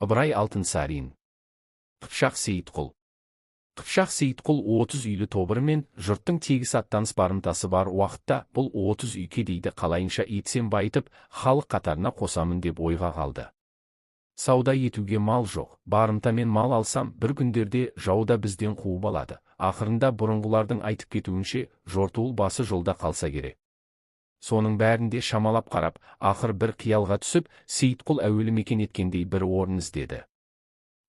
Ыбырай Алтынсарин. Қыпшақ Сейітқұл. Қыпшақ Сейітқұл 30 үйлі тобырымен жұрттың тегіс аттаныс барымтасы бар уақытта бұл 30 үй кедейді қалайынша етсем байытып, халық қатарына қосамын деп ойға қалды. Сауда етуге мал жоқ, барымтамен мал алсам бір күндерде жауда бізден қуып алады. Ақырында бұрынғылардың айтып кетуінше жортуыл басы жолда қалса керек. Соның бәрінде шамалап қарап, ақыр бір қиялға түсіп, Сейітқұл әуелі мекен еткендей бір орын іздеді.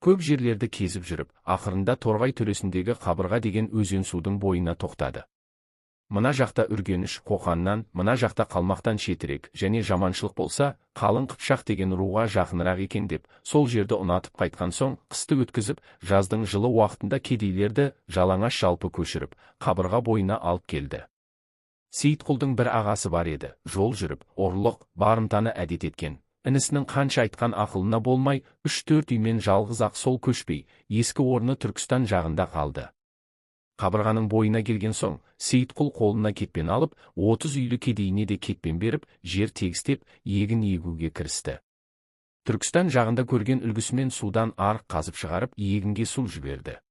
Көп жерлерді кезіп жүріп, ақырында Торғай төресіндегі Қабырға деген өзен судың бойына тоқтады. Мына жақта Үргеніш, Қоқаннан, мына жақта Қалмақтан шетірек және жаманшылық болса, Қалың Қыпшақ деген руға жақынырақ екен деп, сол жерді ұнатып қайтқан соң, қысты өткізіп, жаздың жылы уақытында кедейлерді жалаңаш жалпы көшіріп, Қабырға бойына алып келді. Сейітқұлдың бір ағасы бар еді, жол жүріп, ұрлық, барымтаны әдет еткен. Інісінің қанша айтқан ақылына болмай, 3-4 үймен жалғыз ақ сол көшпей, ескі орны Түркістан жағында қалды. Қабырғаның бойына келген соң, Сейітқұл қолына кетпен алып, 30 үйлі кедейіне де кетпен беріп, жер тегістеп, егін егуге кірісті. Түркістан жағында көрген үлгісімен судан арық қазып шығарып, егінге су жіберді.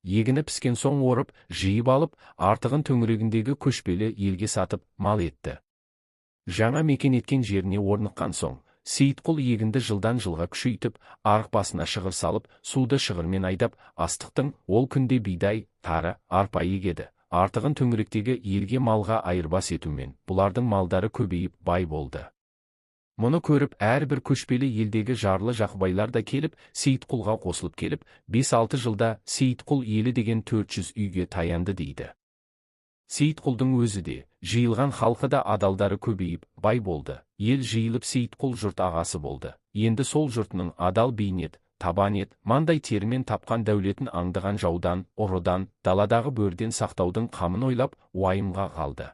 Егіні піскен соң орып, жиып алып, артығын төңірегіндегі көшпелі елге сатып, мал етті. Жаңа мекен еткен жеріне орныққан соң, Сейітқұл егінді жылдан жылға күшейтіп, арық басына шығыр салып, суды шығырмен айдап, астықтың ол күнде бидай, тары, арпа егеді. Артығын төңіректегі елге малға айырбас етумен, бұлардың малдары көбейіп бай болды. Мұны көріп, әрбір көшпелі елдегі жарлы жақыбайлар да келіп, Сейітқұлға қосылып келіп, 5-6 жылда Сейітқұл елі деген 400 үйге таянды дейді. Сейітқұлдың өзі де, жиылған халқы да адалдары көбейіп, бай болды. Ел жиылып Сейітқұл жұрт ағасы болды. Енді сол жұртының адал бейнет, табанет, маңдай терімен тапқан дәулетін аңдыған жаудан, ұрыдан, даладағы бөрден сақтаудың қамын ойлап, уайымға қалды.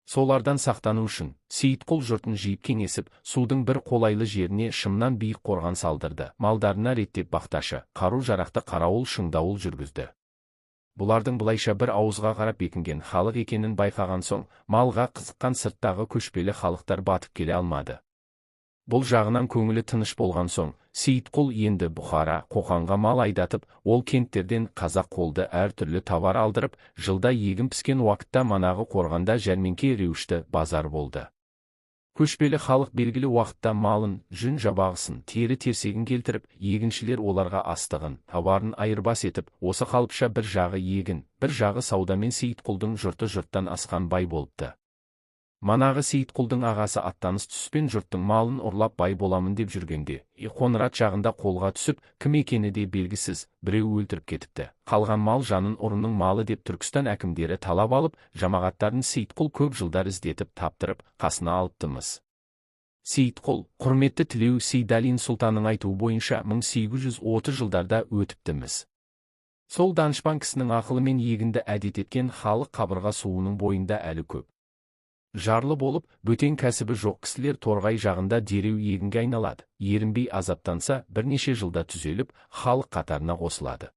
Солардан сақтану үшін, Сейітқұл жұртын жиып кеңесіп, судың бір қолайлы жеріне шымнан биік қорған салдырды. Малдарына реттеп бақташы, қару-жарақты қарауыл шыңдауыл жүргізді. Бұлардың бұлайша бір ауызға қарап бекінген халық екенін байқаған соң, малға қызыққан сырттағы көшпелі халықтар батып келе алмады. Бұл жағынан көңілі тыныш болған соң, Сейітқұл енді Бұхара, Қоқанға мал айдатып, ол кенттерден қазақ қолды әртүрлі товар алдырып, жылда егін піскен уақытта манағы қорғанда жәрмеңке реушті базар болды. Көшпелі халық белгілі уақытта малын, жүн жабағысын, тері терсегін келтіріп, егіншілер оларға астығын, товарын айырбас етіп, осы қалыпша бір жағы егін, бір жағы саудамен Сейітқұлдың жұрты жұрттан асқан бай болыпты. Манағы Сейітқұлдың ағасы аттаныс түспен жұрттың малын ұрлап бай боламын деп жүргенде, Қоңырат жағында қолға түсіп, кім екені де белгісіз, біреу өлтіріп кетіпті. Қалған мал жанын ұрының малы деп Түркістан әкімдері талап алып, жамағаттарын Сейітқұл көп жылдар іздетіп таптырып, қасына алыптымыз. Сейітқұл, құрметті Тілеу Сейдалин сұлтанның айтуы бойынша 1830 жылдарда өтіптіміз. Сол данышпан кісінің ақылымен егінді әдет еткен халық Қабырға суының бойында әлі көп. Жарлы болып, бөтен кәсібі жоқ кісілер Торғай жағында дереу егінге айналады. Ерінбей азаптанса, бірнеше жылда түзеліп, халық қатарына қосылады.